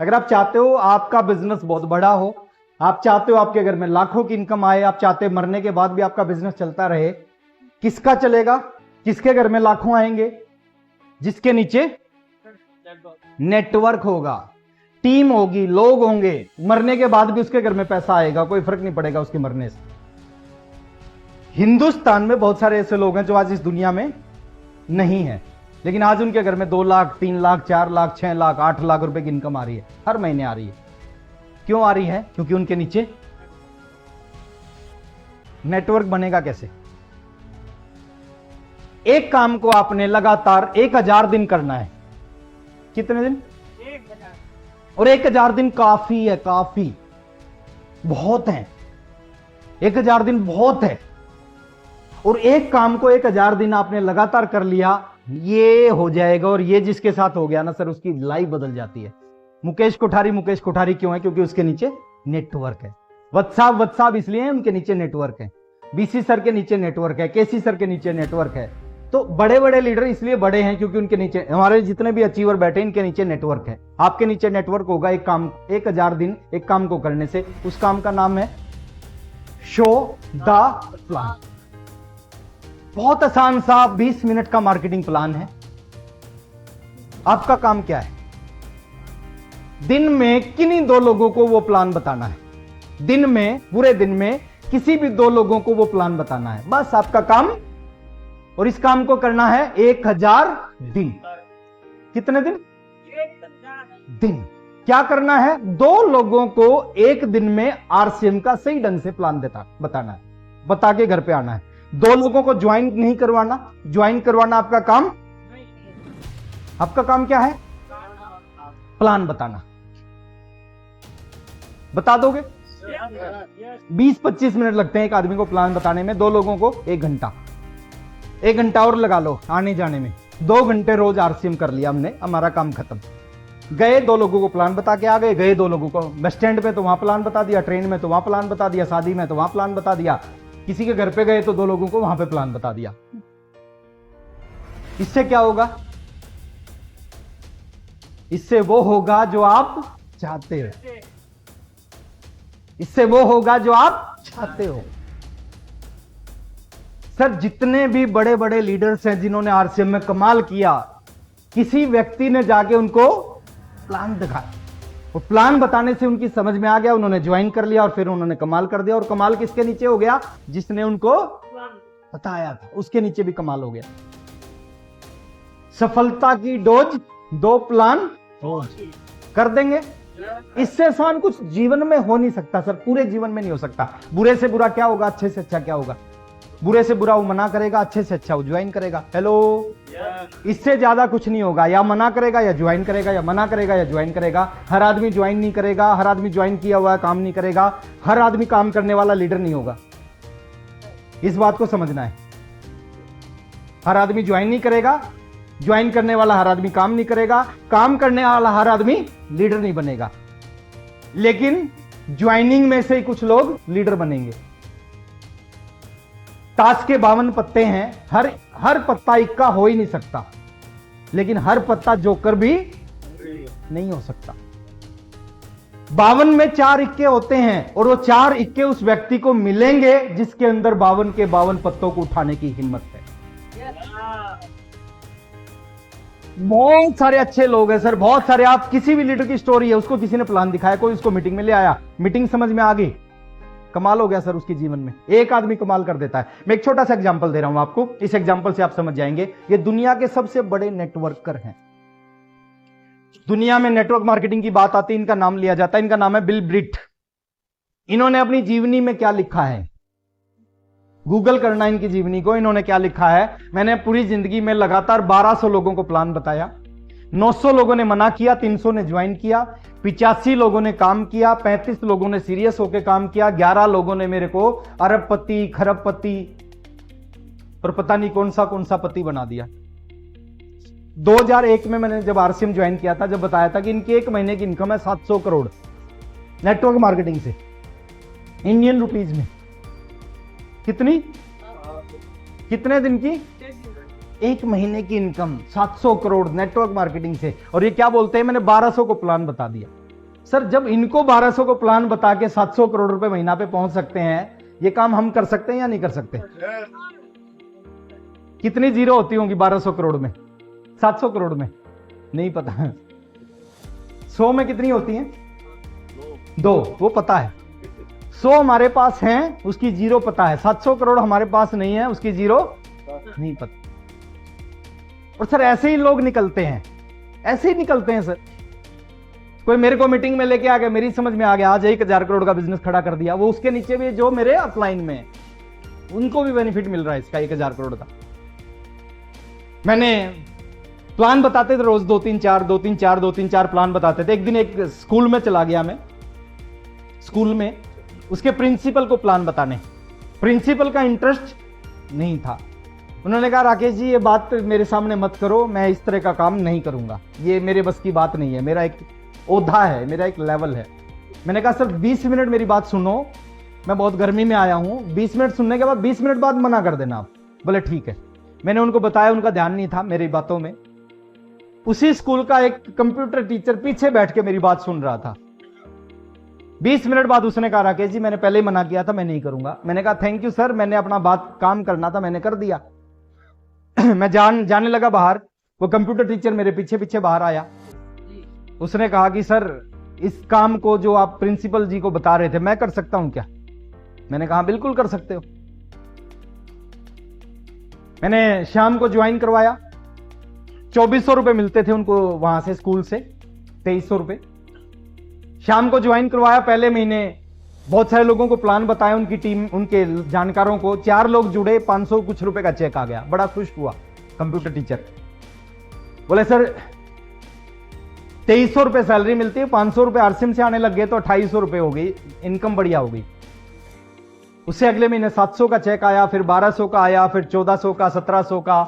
अगर आप चाहते हो आपका बिजनेस बहुत बड़ा हो, आप चाहते हो आपके घर में लाखों की इनकम आए, आप चाहते हो मरने के बाद भी आपका बिजनेस चलता रहे, किसका चलेगा? किसके घर में लाखों आएंगे? जिसके नीचे नेटवर्क होगा, टीम होगी, लोग होंगे, मरने के बाद भी उसके घर में पैसा आएगा, कोई फर्क नहीं पड़ेगा उसके मरने से। हिंदुस्तान में बहुत सारे ऐसे लोग हैं जो आज इस दुनिया में नहीं है, लेकिन आज उनके घर में 2 लाख, 3 लाख, 4 लाख, 6 लाख, 8 लाख रुपए की इनकम आ रही है, हर महीने आ रही है। क्यों आ रही है? क्योंकि उनके नीचे नेटवर्क बनेगा। कैसे? एक काम को आपने लगातार 1000 दिन करना है। कितने दिन? 1000। और 1000 दिन काफी है, काफी बहुत है। 1000 दिन बहुत है। और एक काम को 1000 दिन आपने लगातार कर लिया, ये हो जाएगा। और ये जिसके साथ हो गया ना सर, उसकी लाइफ बदल जाती है। मुकेश कोठारी क्यों है? क्योंकि उसके नीचे नेटवर्क है। वत्साब इसलिए है, उनके नीचे नेटवर्क है। बीसी सर के नीचे नेटवर्क है, केसी सर के नीचे नेटवर्क है। तो बड़े बड़े लीडर इसलिए बड़े हैं क्योंकि उनके नीचे, हमारे जितने भी अचीवर बैठे इनके नीचे नेटवर्क है। आपके नीचे नेटवर्क होगा। एक काम 1000 दिन एक काम को करने से, उस काम का नाम है शो द प्लान। बहुत आसान सा 20 मिनट का मार्केटिंग प्लान है। आपका काम क्या है? दिन में किन्हीं 2 लोगों को वो प्लान बताना है। दिन में, पूरे दिन में किसी भी 2 लोगों को वो प्लान बताना है, बस आपका काम। और इस काम को करना है 1000 दिन। कितने दिन? 1000 दिन। क्या करना है? 2 लोगों को एक दिन में आरसीएम का सही ढंग से प्लान बताना है, बता के घर पे आना है। 2 लोगों को ज्वाइन नहीं करवाना, ज्वाइन करवाना आपका काम। आपका काम क्या है? प्लान बताना। बता दोगे? 20-25 मिनट लगते हैं एक आदमी को प्लान बताने में, 2 लोगों को 1 घंटा। 1 घंटा और लगा लो आने जाने में। 2 घंटे रोज आरसीएम कर लिया हमने, हमारा काम खत्म। गए 2 लोगों को प्लान बता के आ गए। गए 2 लोगों को बस स्टैंड पे तो वहां प्लान बता दिया, ट्रेन में तो वहां प्लान बता दिया, शादी में तो वहां प्लान बता दिया, किसी के घर पे गए तो 2 लोगों को वहां पे प्लान बता दिया। इससे क्या होगा? इससे वो होगा जो आप चाहते हो। इससे वो होगा जो आप चाहते हो। सर, जितने भी बड़े बड़े लीडर्स हैं जिन्होंने आरसीएम में कमाल किया, किसी व्यक्ति ने जाके उनको प्लान दिखाया। वो प्लान बताने से उनकी समझ में आ गया, उन्होंने ज्वाइन कर लिया और फिर उन्होंने कमाल कर दिया। और कमाल किसके नीचे हो गया? जिसने उनको बताया था, उसके नीचे भी कमाल हो गया। सफलता की डोज 2 प्लान कर देंगे। इससे आसान कुछ जीवन में हो नहीं सकता सर, पूरे जीवन में नहीं हो सकता। बुरे से बुरा क्या होगा? अच्छे से अच्छा क्या होगा? बुरे से बुरा वो मना करेगा, अच्छे से अच्छा वो ज्वाइन करेगा। हेलो, इससे ज्यादा कुछ नहीं होगा। या मना करेगा या ज्वाइन करेगा, या मना करेगा या ज्वाइन करेगा। हर आदमी ज्वाइन नहीं करेगा, हर आदमी ज्वाइन किया हुआ काम नहीं करेगा, हर आदमी काम करने वाला लीडर नहीं होगा। इस बात को समझना है। हर आदमी ज्वाइन नहीं करेगा, ज्वाइन करने वाला हर आदमी काम नहीं करेगा, काम करने वाला हर आदमी लीडर नहीं बनेगा। लेकिन ज्वाइनिंग में से ही कुछ लोग लीडर बनेंगे। ताश के 52 पत्ते हैं, हर पत्ता इक्का हो ही नहीं सकता, लेकिन हर पत्ता जोकर भी नहीं हो सकता। 52 में 4 इक्के होते हैं, और वो 4 इक्के उस व्यक्ति को मिलेंगे जिसके अंदर 52 के 52 पत्तों को उठाने की हिम्मत है। बहुत सारे अच्छे लोग हैं सर, बहुत सारे। आप किसी भी लीडर की स्टोरी है, उसको किसी ने प्लान दिखाया, कोई उसको मीटिंग में ले आया, मीटिंग समझ में आ गई, कमाल हो गया सर उसके जीवन में। एक आदमी कमाल कर देता है। मैं एक छोटा सा एग्जांपल दे रहा हूं आपको, इस एग्जांपल से आप समझ जाएंगे। ये दुनिया के सबसे बड़े नेटवर्कर हैं। दुनिया में नेटवर्क मार्केटिंग की बात आती है, इनका नाम लिया जाता है। इनका नाम है बिल ब्रिट। इन्होंने अपनी जीवनी में क्या लिखा है? गूगल करना इनकी जीवनी को। इन्होंने क्या लिखा है? मैंने पूरी जिंदगी में लगातार 1200 लोगों को प्लान बताया, 900 लोगों ने मना किया, 300 ने ज्वाइन किया, 85 लोगों ने काम किया, 35 लोगों ने सीरियस होकर काम किया, 11 लोगों ने मेरे को अरबपति, खरबपति और पता नहीं कौन सा पति बना दिया। 2001 में मैंने जब आरसीएम ज्वाइन किया था, जब बताया था कि इनकी 1 महीने की इनकम है 700 करोड़ नेटवर्क मार्केटिंग से, इंडियन रुपीज में। कितनी? कितने दिन की? 1 महीने की इनकम 700 करोड़ नेटवर्क मार्केटिंग से। और ये क्या बोलते हैं? मैंने 1200 को प्लान बता दिया। सर जब इनको 1200 को प्लान बता के 700 करोड़ रुपए महीना पे पहुंच सकते हैं, ये काम हम कर सकते हैं या नहीं कर सकते? कितनी जीरो होती होंगी 1200 करोड़ में, 700 करोड़ में? नहीं पता। 100 में कितनी होती हैं? 2, वो पता है। 100 हमारे पास हैं, उसकी जीरो पता है। 700 करोड़ हमारे पास नहीं है, उसकी जीरो नहीं पता। और सर ऐसे ही लोग निकलते हैं, ऐसे ही निकलते हैं सर। कोई मेरे को मीटिंग में लेके आ गया, मेरी समझ में आ गया, आज 1000 करोड़ का बिजनेस खड़ा कर दिया, वो उसके नीचे भी जो मेरे अपलाइन में है, उनको भी बेनिफिट मिल रहा है इसका 1000 करोड़ का। मैंने प्लान बताते थे रोज 2-3-4 प्लान बताते थे। एक दिन एक स्कूल में चला गया मैं, स्कूल में उसके प्रिंसिपल को प्लान बताने। प्रिंसिपल का इंटरेस्ट नहीं था। उन्होंने कहा राकेश जी ये बात मेरे सामने मत करो, मैं इस तरह का काम नहीं करूंगा, ये मेरे बस की बात नहीं है, मेरा एक ओधा है, मेरा एक लेवल है। मैंने कहा सर 20 मिनट मेरी बात सुनो, मैं बहुत गर्मी में आया हूं, 20 मिनट सुनने के बाद 20 मिनट बाद मना कर देना आप। बोले ठीक है। मैंने उनको बताया, उनका ध्यान नहीं था मेरी बातों में। उसी स्कूल का एक कंप्यूटर टीचर पीछे बैठ के मेरी बात सुन रहा था। 20 मिनट बाद उसने कहा राकेश जी मैंने पहले ही मना किया था, मैं नहीं करूंगा। मैंने कहा थैंक यू सर, मैंने अपना बात काम करना था, मैंने कर दिया। मैं जाने लगा बाहर, वो कंप्यूटर टीचर मेरे पीछे पीछे बाहर आया। उसने कहा कि सर इस काम को जो आप प्रिंसिपल जी को बता रहे थे मैं कर सकता हूं क्या? मैंने कहा बिल्कुल कर सकते हो। मैंने शाम को ज्वाइन करवाया, 2400 रुपए मिलते थे उनको वहां से, स्कूल से 2300 रुपए। शाम को ज्वाइन करवाया। पहले महीने बहुत सारे लोगों को प्लान बताया, उनकी टीम, उनके जानकारों को। 4 लोग जुड़े, 500 कुछ रुपए का चेक आ गया। बड़ा खुश हुआ कंप्यूटर टीचर। बोले सर 2300 रुपए सैलरी मिलती है, 500 रुपए आरसीएम से आने लग गए तो 2800 रुपए हो गई, इनकम बढ़िया हो गई। उससे अगले महीने 700 का चेक आया, फिर 1200 का आया, फिर 1400 का, 1700 का,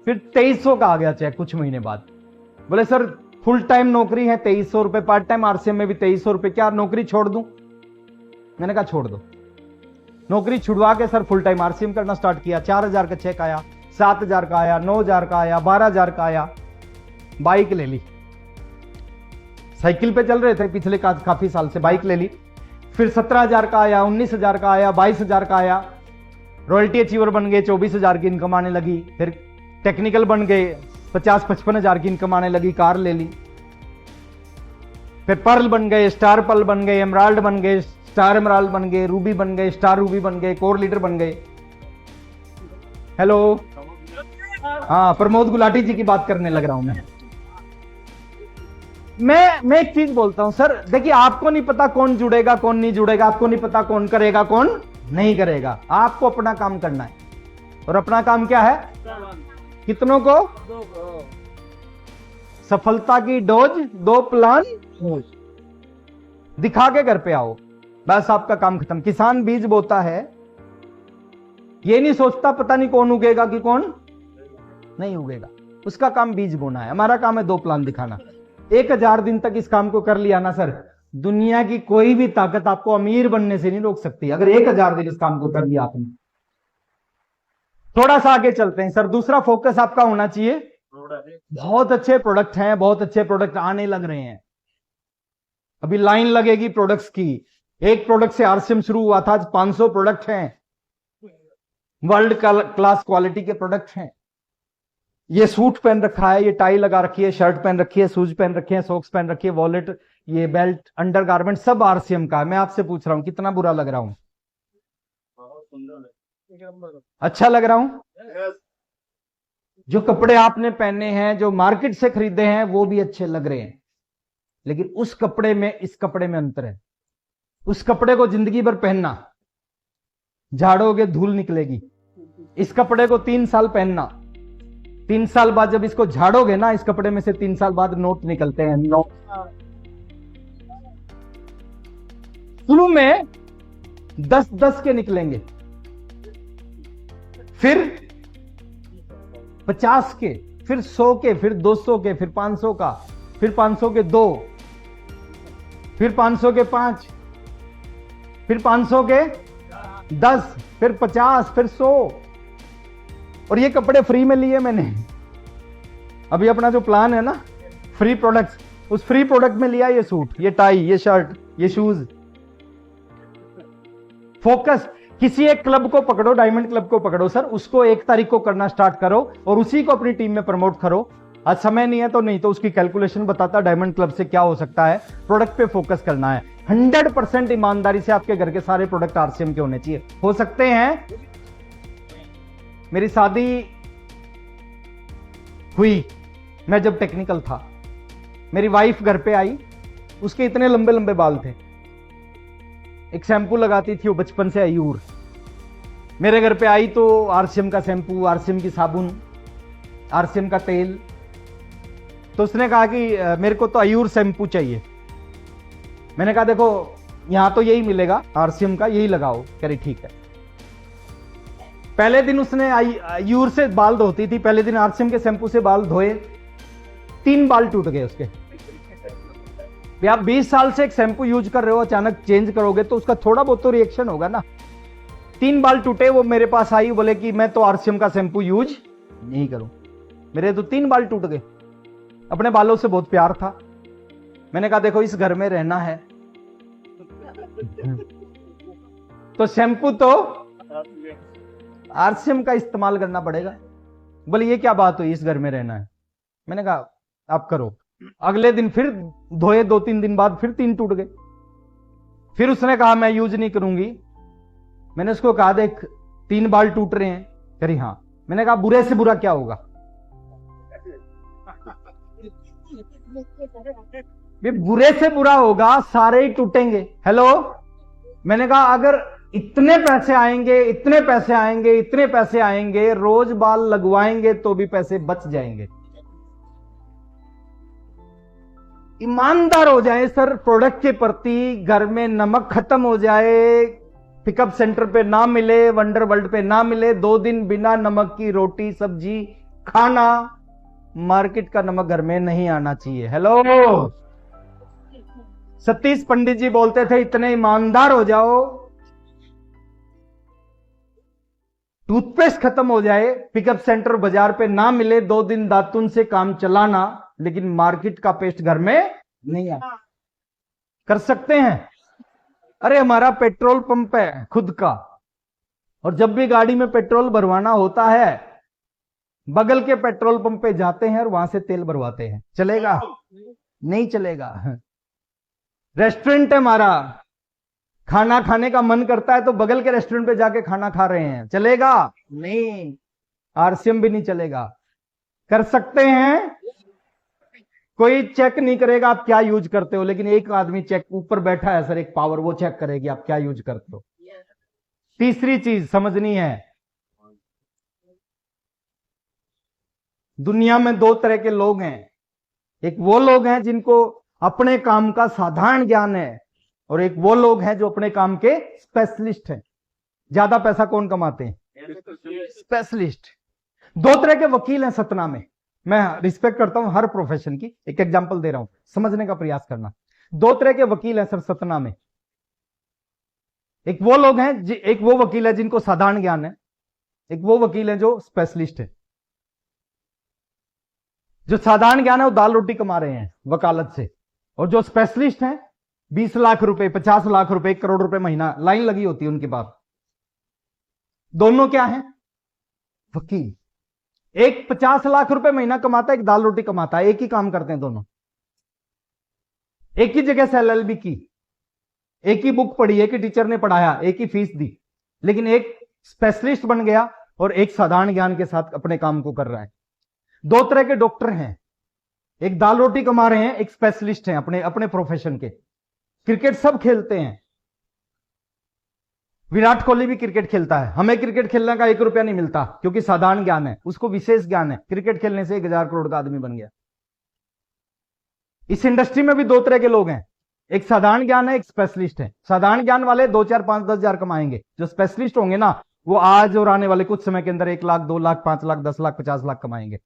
फिर 2300 का आ गया चेक कुछ महीने बाद। बोले सर फुल टाइम नौकरी है, 2300 रुपए, पार्ट टाइम आरसीएम में भी 2300 रुपए, क्या नौकरी छोड़ दूं? मैंने कहा छोड़ दो। नौकरी छुड़वा के सर फुल टाइम आरसीएम करना स्टार्ट किया। 4000 का चेक आया, 7000 का आया, 9000 का आया, 12000 का आया। बाइक ले ली, साइकिल पे चल रहे थे पिछले काफी साल से, बाइक ले ली। फिर 17000 का आया, 19000 का आया, 22000 का आया। रॉयल्टी अचीवर बन गए, 24000 की इनकम आने लगी। फिर टेक्निकल बन गए, 50-55 की इनकम आने लगी। कार ले ली। फिर पर्ल बन गए, स्टार पर्ल बन गए, एमराल्ड बन गए, स्टार एमराल्ड बन गए, रूबी बन गए, स्टार रूबी बन गए, कोर लीडर बन गए। हेलो, हाँ प्रमोद गुलाटी जी की बात करने लग रहा हूं मैं एक चीज बोलता हूं सर, देखिए आपको नहीं पता कौन जुड़ेगा कौन नहीं जुड़ेगा, आपको नहीं पता कौन करेगा कौन नहीं करेगा। आपको अपना काम करना है। और अपना काम क्या है? कितनों को? सफलता की डोज 2 प्लान दिखा के घर पे आओ, बस आपका काम खत्म। किसान बीज बोता है, ये नहीं सोचता पता नहीं कौन उगेगा कि कौन नहीं उगेगा, उसका काम बीज बोना है। हमारा काम है 2 प्लान दिखाना। 1000 दिन तक इस काम को कर लिया ना सर, दुनिया की कोई भी ताकत आपको अमीर बनने से नहीं रोक सकती। अगर 1000 दिन इस काम को कर लिया आपने। थोड़ा सा आगे चलते हैं सर। दूसरा फोकस आपका होना चाहिए, बहुत अच्छे प्रोडक्ट हैं, बहुत अच्छे प्रोडक्ट आने लग रहे हैं, अभी लाइन लगेगी प्रोडक्ट्स की। एक प्रोडक्ट से आरसीएम शुरू हुआ था, आज 500 प्रोडक्ट हैं, वर्ल्ड क्लास क्वालिटी के प्रोडक्ट हैं। ये सूट पहन रखा है, ये टाई लगा रखी है, शर्ट पहन रखी है, शूज पहन रखे हैं, सॉक्स पहन रखी है, वॉलेट, ये बेल्ट, अंडरगारमेंट, सब आरसीएम का। मैं आपसे पूछ रहा हूं कितना बुरा लग रहा हूं? अच्छा लग रहा हूं? जो कपड़े आपने पहने हैं, जो मार्केट से खरीदे हैं, वो भी अच्छे लग रहे हैं, लेकिन उस कपड़े में इस कपड़े में अंतर है। उस कपड़े को जिंदगी भर पहनना, झाड़ोगे धूल निकलेगी। इस कपड़े को 3 साल पहनना, 3 साल बाद जब इसको झाड़ोगे ना, इस कपड़े में से 3 साल बाद नोट निकलते हैं, नोट। शुरू में 10-10 के निकलेंगे, फिर 50 के, फिर 100 के, फिर 200 के, फिर 500 का, फिर 500 के 2, फिर 500 के 5, फिर 500 के 10, फिर 50, फिर 100। और ये कपड़े फ्री में लिए मैंने। अभी अपना जो प्लान है ना, फ्री प्रोडक्ट्स, उस फ्री प्रोडक्ट में लिया ये सूट, ये टाई, ये शर्ट, ये शूज। फोकस। किसी एक क्लब को पकड़ो, डायमंड क्लब को पकड़ो सर, उसको 1 तारीख को करना स्टार्ट करो और उसी को अपनी टीम में प्रमोट करो। आज समय नहीं है तो नहीं, तो उसकी कैलकुलेशन बताता डायमंड क्लब से क्या हो सकता है। प्रोडक्ट पे फोकस करना है। 100% ईमानदारी से आपके घर के सारे प्रोडक्ट आरसीएम के होने चाहिए। हो सकते हैं। मेरी शादी हुई, मैं जब टेक्निकल था, मेरी वाइफ घर पे आई, उसके इतने लंबे लंबे बाल थे। एक शैम्पू लगाती थी वो बचपन से, आयूर। मेरे घर पे आई तो आरसीएम का शैम्पू, आरसीएम की साबुन, आरसीएम का तेल। तो उसने कहा कि मेरे को तो आयूर शैम्पू चाहिए। मैंने कहा देखो यहां तो यही मिलेगा आरसीएम का, यही लगाओ। कह रही ठीक है। पहले दिन उसने आयूर से बाल धोती थी, पहले दिन आरसीएम के शैम्पू से बाल धोए, 3 बाल टूट गए उसके। आप 20 साल से एक शैम्पू यूज कर रहे हो, अचानक चेंज करोगे तो उसका थोड़ा बहुत तो रिएक्शन होगा ना। 3 बाल टूटे। वो मेरे पास आई, बोले कि मैं तो आरसीएम का शैम्पू यूज नहीं करूं। मेरे तो 3 बाल टूट गए। अपने बालों से बहुत प्यार था। मैंने कहा देखो इस घर में रहना है तो शैम्पू तो आरसीएम का इस्तेमाल करना पड़ेगा। बोले ये क्या बात हुई, इस घर में रहना है। मैंने कहा आप करो। अगले दिन फिर धोए, 2-3 दिन बाद फिर 3 टूट गए। फिर उसने कहा मैं यूज नहीं करूंगी। मैंने उसको कहा देख 3 बाल टूट रहे हैं। कह रही हाँ। मैंने कहा बुरे से बुरा क्या होगा? बुरे से बुरा होगा, सारे ही टूटेंगे। हेलो। मैंने कहा अगर इतने पैसे आएंगे, इतने पैसे आएंगे, इतने पैसे आएंगे, रोज बाल लगवाएंगे तो भी पैसे बच जाएंगे। ईमानदार हो जाए सर प्रोडक्ट के प्रति। घर में नमक खत्म हो जाए, पिकअप सेंटर पे ना मिले, वंडर वर्ल्ड पे ना मिले, 2 दिन बिना नमक की रोटी सब्जी खाना। मार्केट का नमक घर में नहीं आना चाहिए। हेलो। सतीश पंडित जी बोलते थे इतने ईमानदार हो जाओ, टूथपेस्ट खत्म हो जाए, पिकअप सेंटर बाजार पे ना मिले, 2 दिन दातुन से काम चलाना, लेकिन मार्केट का पेस्ट घर में नहीं आ। कर सकते हैं। अरे हमारा पेट्रोल पंप है खुद का, और जब भी गाड़ी में पेट्रोल भरवाना होता है बगल के पेट्रोल पंप पे जाते हैं और वहां से तेल भरवाते हैं। चलेगा? नहीं चलेगा। रेस्टोरेंट है हमारा, खाना खाने का मन करता है तो बगल के रेस्टोरेंट पे जाके खाना खा रहे हैं। चलेगा? नहीं। आरसीएम भी नहीं चलेगा। कर सकते हैं। कोई चेक नहीं करेगा आप क्या यूज करते हो, लेकिन एक आदमी चेक ऊपर बैठा है सर, एक पावर, वो चेक करेगी आप क्या यूज करते हो। तीसरी चीज समझनी है, दुनिया में 2 तरह के लोग हैं। एक वो लोग हैं जिनको अपने काम का साधारण ज्ञान है, और एक वो लोग हैं जो अपने काम के स्पेशलिस्ट हैं। ज्यादा पैसा कौन कमाते हैं? स्पेशलिस्ट। 2 तरह के वकील हैं सतना में। मैं रिस्पेक्ट करता हूं हर प्रोफेशन की, एक एग्जांपल दे रहा हूं, समझने का प्रयास करना। 2 तरह के वकील हैं सर सतना में। एक वो लोग हैं, एक वो वकील है जिनको साधारण ज्ञान है, एक वो वकील है जो स्पेशलिस्ट है। जो साधारण ज्ञान है वो दाल रोटी कमा रहे हैं वकालत से, और जो स्पेशलिस्ट हैं 20 लाख रुपए, 50 लाख रुपए, 1 करोड़ रुपए महीना लाइन लगी होती है उनके पास। दोनों क्या है? वकील। एक 50 लाख रुपए महीना कमाता है, एक दाल रोटी कमाता है, एक ही काम करते हैं दोनों। एक ही जगह से एलएलबी की, एक ही बुक पढ़ी, एक ही टीचर ने पढ़ाया, एक ही फीस दी, लेकिन एक स्पेशलिस्ट बन गया और एक साधारण ज्ञान के साथ अपने काम को कर रहा है। 2 तरह के डॉक्टर हैं, एक दाल रोटी कमा रहे हैं, एक स्पेशलिस्ट हैं अपने अपने प्रोफेशन के। क्रिकेट सब खेलते हैं, विराट कोहली भी क्रिकेट खेलता है। हमें क्रिकेट खेलने का 1 रुपया नहीं मिलता, क्योंकि साधारण ज्ञान है, उसको विशेष ज्ञान है। क्रिकेट खेलने से 1000 करोड़ का आदमी बन गया। इस इंडस्ट्री में भी 2 तरह के लोग हैं, एक साधारण ज्ञान है, एक स्पेशलिस्ट है। साधारण ज्ञान वाले 2, 4, 5, 10 हजार कमाएंगे। जो स्पेशलिस्ट होंगे ना, वो आज और आने वाले कुछ समय के अंदर 1 लाख, 2 लाख, 5 लाख, 10 लाख, 50 लाख कमाएंगे।